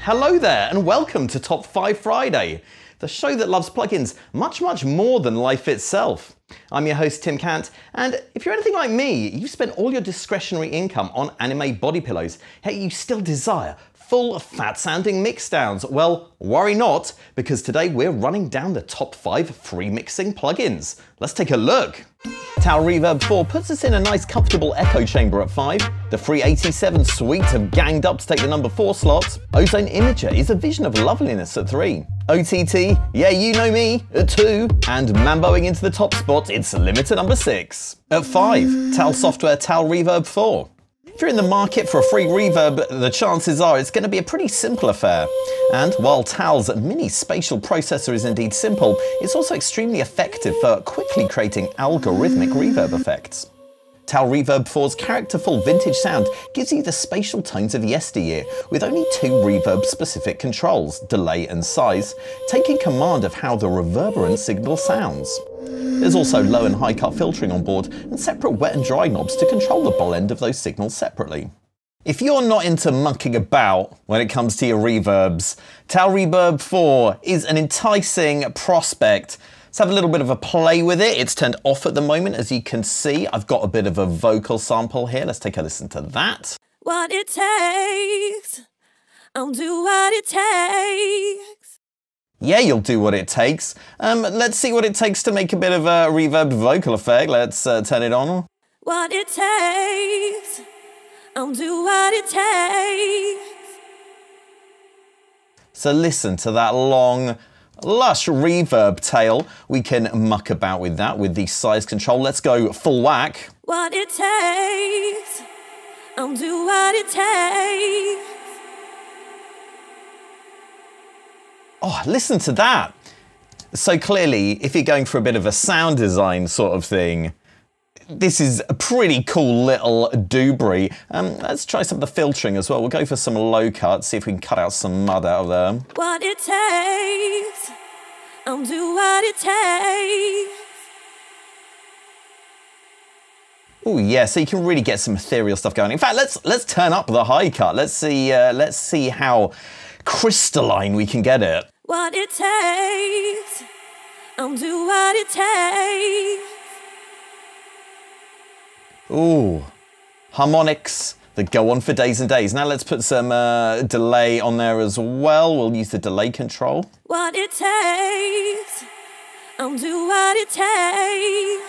Hello there and welcome to Top 5 Friday, the show that loves plugins much more than life itself. I'm your host Tim Cant, and if you're anything like me, you've spent all your discretionary income on anime body pillows, yet you still desire full fat sounding mix downs. Well, worry not, because today we're running down the top 5 free mixing plugins. Let's take a look. TAL-Reverb-4 puts us in a nice comfortable echo chamber at 5. The FREE87 suite have ganged up to take the number 4 slot. Ozone Imager is a vision of loveliness at 3. OTT, yeah you know me, at 2. And mamboing into the top spot, it's limiter number 6. At 5, TAL Software TAL-Reverb-4. If you're in the market for a free reverb, the chances are it's going to be a pretty simple affair. And while TAL's mini spatial processor is indeed simple, it's also extremely effective for quickly creating algorithmic reverb effects. TAL-Reverb-4's characterful vintage sound gives you the spatial tones of yesteryear, with only 2 reverb-specific controls, delay and size, taking command of how the reverberant signal sounds. There's also low and high cut filtering on board, and separate wet and dry knobs to control the ball end of those signals separately. If you're not into mucking about when it comes to your reverbs, TAL-Reverb-4 is an enticing prospect. Let's have a little bit of a play with it. It's turned off at the moment, as you can see. I've got a bit of a vocal sample here. Let's take a listen to that. What it takes, I'll do what it takes. Yeah, you'll do what it takes. Let's see what it takes to make a bit of a reverb vocal effect. Let's turn it on. What it takes, I'll do what it takes. So listen to that long, lush reverb tail. We can muck about with that with the size control. Let's go full whack. What it takes, I'll do what it takes. Oh, listen to that. So clearly, if you're going for a bit of a sound design sort of thing, this is a pretty cool little doobry. Let's try some of the filtering as well. We'll go for some low cut, see if we can cut out some mud out of there. What it takes, I'll do what it takes. Oh yeah, so you can really get some ethereal stuff going. In fact, let's turn up the high cut. Let's see how crystalline we can get it. What it takes, I'll do what it takes. Ooh, harmonics that go on for days and days. Now let's put some delay on there as well. We'll use the delay control. What it takes, I'll do what it takes.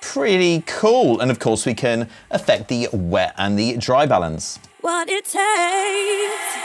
Pretty cool. And of course we can affect the wet and the dry balance. What it takes,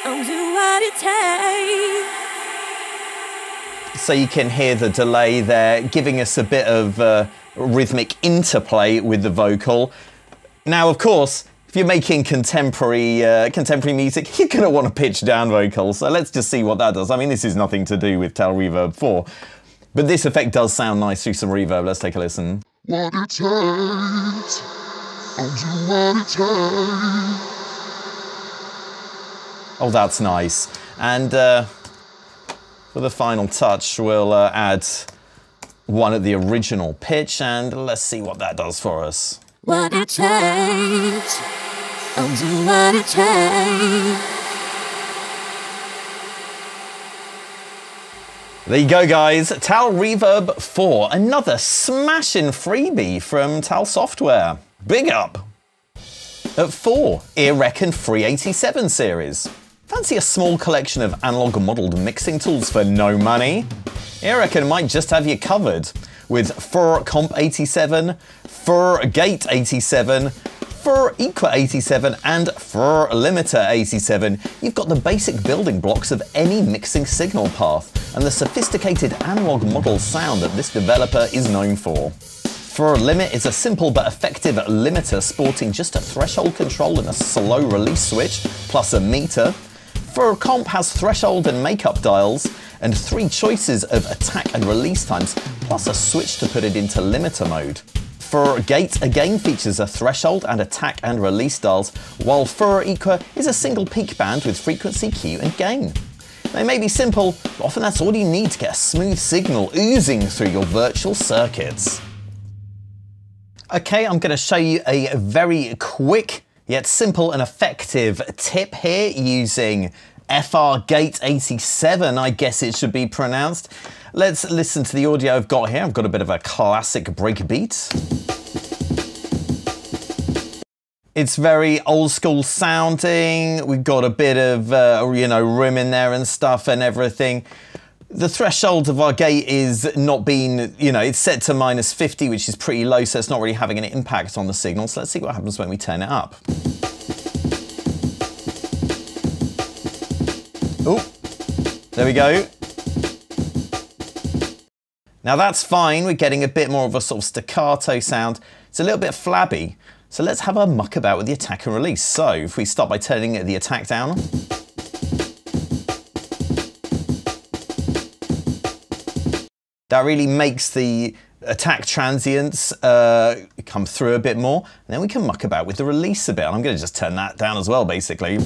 I'll do what it takes. So you can hear the delay there, giving us a bit of rhythmic interplay with the vocal. Now, of course, if you're making contemporary music, you're going to want to pitch down vocals. So let's just see what that does. I mean, this is nothing to do with TAL-Reverb-4, but this effect does sound nice through some reverb. Let's take a listen. What it takes, I'll do what it takes. Oh, that's nice. And for the final touch, we'll add one at the original pitch, and let's see what that does for us. What it takes, I'll do what it takes. There you go, guys. TAL-Reverb-4, another smashing freebie from TAL Software. Big up. At 4, eaReckon FREE87 Series. Fancy a small collection of analog-modelled mixing tools for no money? eaReckon might just have you covered. With FR-Comp87, FR-Gate87, FR-EQUA 87 and FR-Limiter 87, you've got the basic building blocks of any mixing signal path and the sophisticated analog model sound that this developer is known for. FR-Limit is a simple but effective limiter sporting just a threshold control and a slow release switch, plus a meter. FR-Comp has threshold and makeup dials, and 3 choices of attack and release times, plus a switch to put it into limiter mode. FR-Gate again features a threshold and attack and release dials, while FR-EQUA is a single peak band with frequency, Q and gain. They may be simple, but often that's all you need to get a smooth signal oozing through your virtual circuits. Okay, I'm going to show you a very quick yet simple and effective tip here using FR-EQUA, I guess it should be pronounced. Let's listen to the audio I've got here. I've got a bit of a classic breakbeat. It's very old school sounding. We've got a bit of, room in there and stuff and everything. The threshold of our gate is not being, it's set to -50, which is pretty low, so it's not really having any impact on the signal. So let's see what happens when we turn it up. Oh, there we go. Now that's fine, we're getting a bit more of a sort of staccato sound. It's a little bit flabby. So let's have a muck about with the attack and release. So if we start by turning the attack down. That really makes the attack transients come through a bit more. And then we can muck about with the release a bit. I'm gonna just turn that down as well, basically.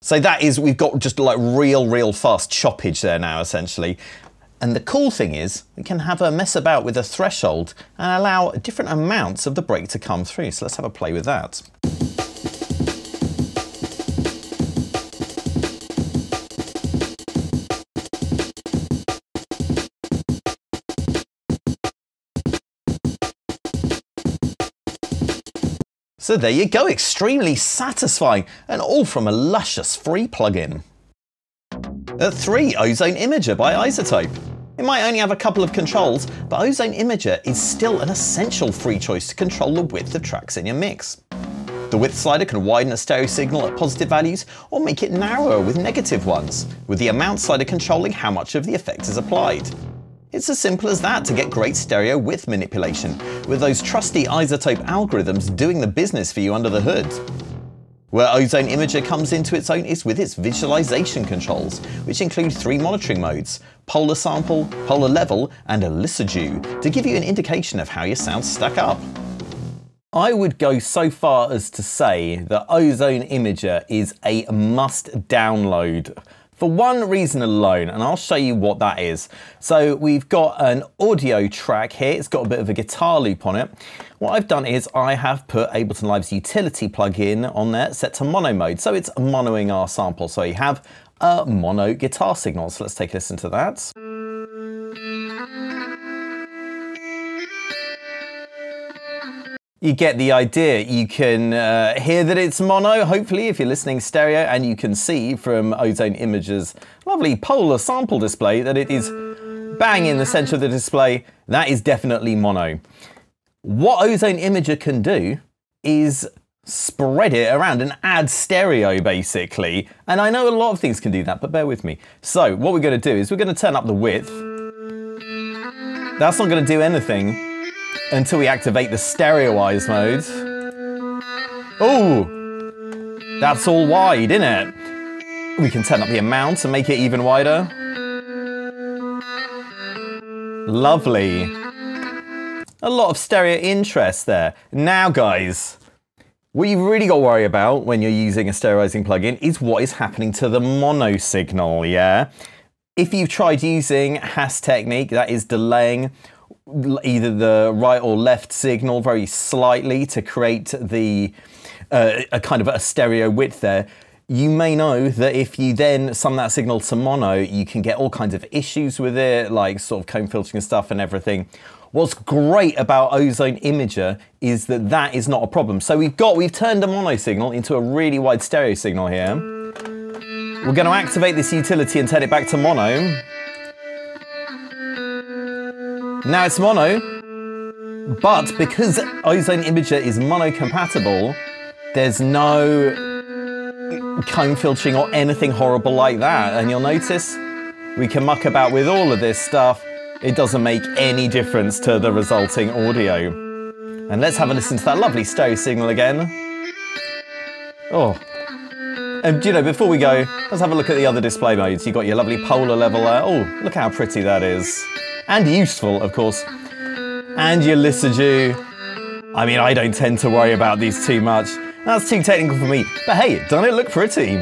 So that is, we've got just like real fast choppage there now, essentially. And the cool thing is, we can have a mess about with the threshold and allow different amounts of the break to come through. So let's have a play with that. So there you go, extremely satisfying, and all from a luscious free plugin. At 3, Ozone Imager by iZotope. It might only have a couple of controls, but Ozone Imager is still an essential free choice to control the width of tracks in your mix. The width slider can widen a stereo signal at positive values or make it narrower with negative ones, with the amount slider controlling how much of the effect is applied. It's as simple as that to get great stereo width manipulation, with those trusty iZotope algorithms doing the business for you under the hood. Where Ozone Imager comes into its own is with its visualization controls, which include 3 monitoring modes: polar sample, polar level, and a Lyserdew, to give you an indication of how your sounds stack up. I would go so far as to say that Ozone Imager is a must download. For one reason alone, and I'll show you what that is. So we've got an audio track here. It's got a bit of a guitar loop on it. What I've done is I have put Ableton Live's utility plugin on there set to mono mode. So it's monoing our sample. So you have a mono guitar signal. So let's take a listen to that. You get the idea. You can hear that it's mono, hopefully, if you're listening stereo, and you can see from Ozone Imager's lovely polar sample display that it is bang in the center of the display. That is definitely mono. What Ozone Imager can do is spread it around and add stereo, basically. And I know a lot of things can do that, but bear with me. So what we're going to do is we're going to turn up the width. That's not going to do anything until we activate the stereoize mode. Oh, that's all wide, isn't it? We can turn up the amount and make it even wider. Lovely. A lot of stereo interest there. Now, guys, what you've really got to worry about when you're using a stereoizing plugin is what is happening to the mono signal, yeah? If you've tried using Hass technique, that is delaying either the right or left signal very slightly to create the a kind of a stereo width there, you may know that if you then sum that signal to mono, you can get all kinds of issues with it, like sort of comb filtering and stuff and everything. What's great about Ozone Imager is that that is not a problem. So we've turned a mono signal into a really wide stereo signal here. We're going to activate this utility and turn it back to mono. Now it's mono, but because Ozone Imager is mono compatible, there's no comb filtering or anything horrible like that. And you'll notice we can muck about with all of this stuff. It doesn't make any difference to the resulting audio. And let's have a listen to that lovely stereo signal again. Oh. And before we go, let's have a look at the other display modes. You've got your lovely polar level there. Oh, look how pretty that is. And useful, of course. And your Lyserdew. I mean, I don't tend to worry about these too much. That's too technical for me. But hey, doesn't it look pretty?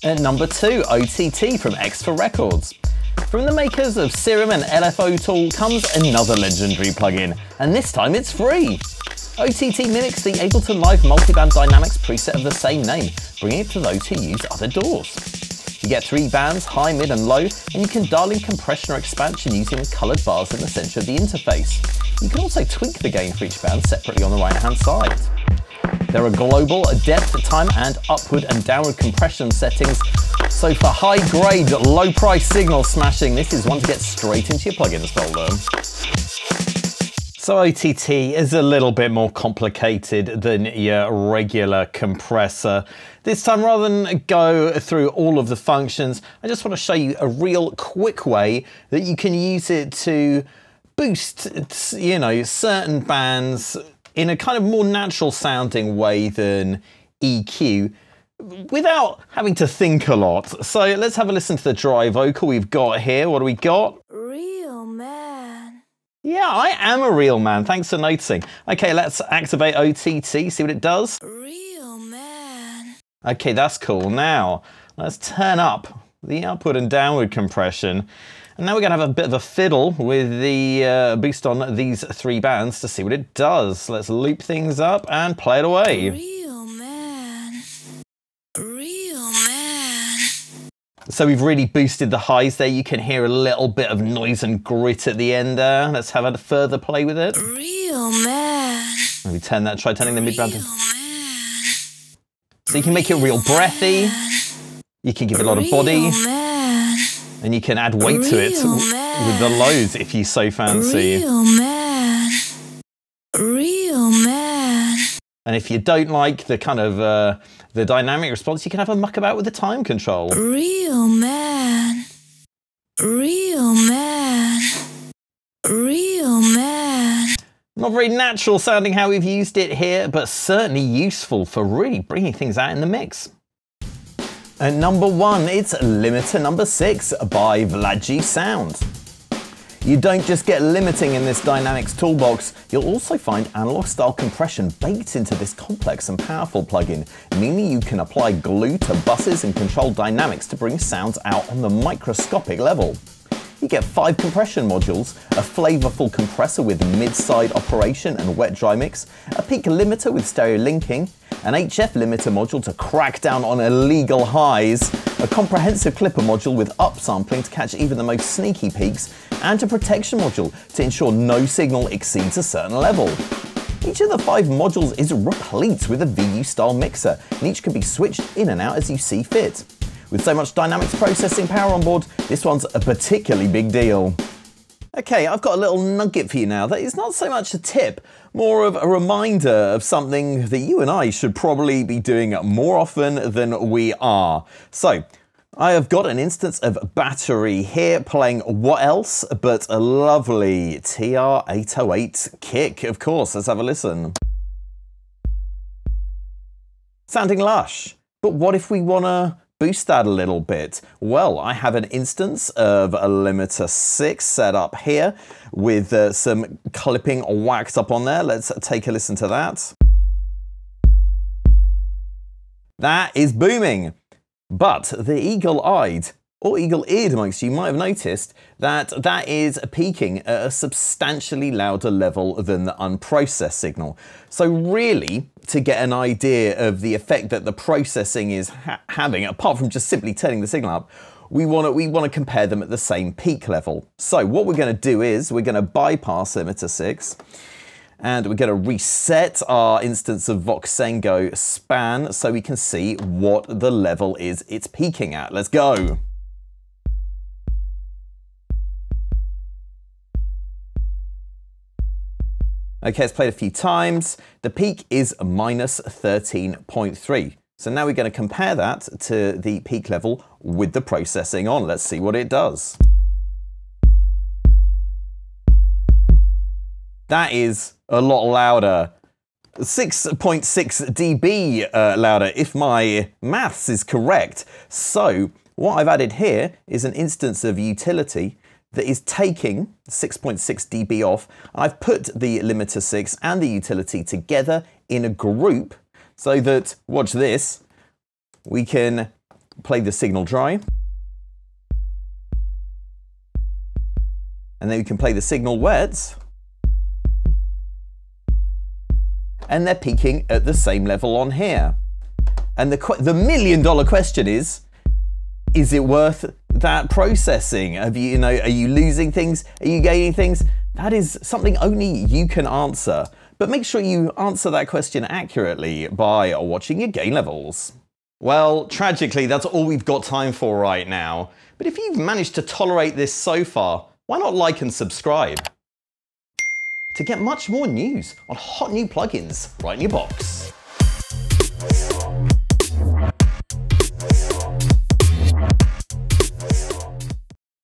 At number 2, OTT from X for Records. From the makers of Serum and LFO Tool comes another legendary plugin, and this time it's free. OTT mimics the Ableton Live Multiband Dynamics preset of the same name, bringing it to those who use other DAWs. You get 3 bands, high, mid and low, and you can dial in compression or expansion using the coloured bars in the centre of the interface. You can also tweak the gain for each band separately on the right hand side. There are global, depth, time and upward and downward compression settings, so for high grade, low price signal smashing, this is one to get straight into your plugins folder. So OTT is a little bit more complicated than your regular compressor. This time, rather than go through all of the functions, I just want to show you a real quick way that you can use it to boost, you know, certain bands in a kind of more natural sounding way than EQ without having to think a lot. So let's have a listen to the dry vocal we've got here. What do we got? Real man. Yeah, I am a real man. Thanks for noticing. Okay, let's activate OTT, see what it does. Real man. Okay, that's cool. Now, let's turn up the upward and downward compression. And now we're going to have a bit of a fiddle with the boost on these 3 bands to see what it does. Let's loop things up and play it away. Real man. Real man. So we've really boosted the highs there. You can hear a little bit of noise and grit at the end there. Let's have a further play with it. Real man. Maybe try turning the mid-band. Real man. So you can make it real breathy. You can give it a lot of body. Man. And you can add weight to it with the lows if you so fancy. Real man. Real man. And if you don't like the kind of the dynamic response, you can have a muck about with the time control. Real man. Real man. Real man. Not very natural sounding how we've used it here, but certainly useful for really bringing things out in the mix. At number 1, it's Limiter number 6 by Vlad Sound. You don't just get limiting in this Dynamics toolbox, you'll also find analog style compression baked into this complex and powerful plugin, meaning you can apply glue to buses and control dynamics to bring sounds out on the microscopic level. You get 5 compression modules, a flavorful compressor with mid-side operation and wet-dry mix, a peak limiter with stereo linking, an HF limiter module to crack down on illegal highs, a comprehensive clipper module with upsampling to catch even the most sneaky peaks, and a protection module to ensure no signal exceeds a certain level. Each of the 5 modules is replete with a VU-style mixer, and each can be switched in and out as you see fit. With so much dynamics processing power on board, this one's a particularly big deal. Okay, I've got a little nugget for you now that is not so much a tip, more of a reminder of something that you and I should probably be doing more often than we are. So, I have got an instance of battery here playing what else but a lovely TR-808 kick, of course. Let's have a listen. Sounding lush, but what if we want to boost that a little bit? Well, I have an instance of a Limiter 6 set up here with some clipping waxed up on there. Let's take a listen to that. That is booming. But the eagle-eyed or eagle-eared amongst you might have noticed that that is peaking at a substantially louder level than the unprocessed signal. So really, to get an idea of the effect that the processing is having, apart from just simply turning the signal up, we want to compare them at the same peak level. So what we're going to do is we're going to bypass Limiter 6. And we're going to reset our instance of Voxengo span so we can see what the level is it's peaking at. Let's go. Okay, it's played a few times. The peak is minus 13.3. So now we're going to compare that to the peak level with the processing on. Let's see what it does. That is a lot louder. 6.6 dB louder, if my maths is correct. So what I've added here is an instance of utility that is taking 6.6 dB off. I've put the Limiter 6 and the utility together in a group so that, watch this, we can play the signal dry. And then we can play the signal wet. And they're peaking at the same level on here. And the million-dollar question is it worth that processing? Are you losing things? Are you gaining things? That is something only you can answer. But make sure you answer that question accurately by watching your gain levels. Well, tragically, that's all we've got time for right now. But if you've managed to tolerate this so far, why not like and subscribe? To get much more news on hot new plugins right in your box.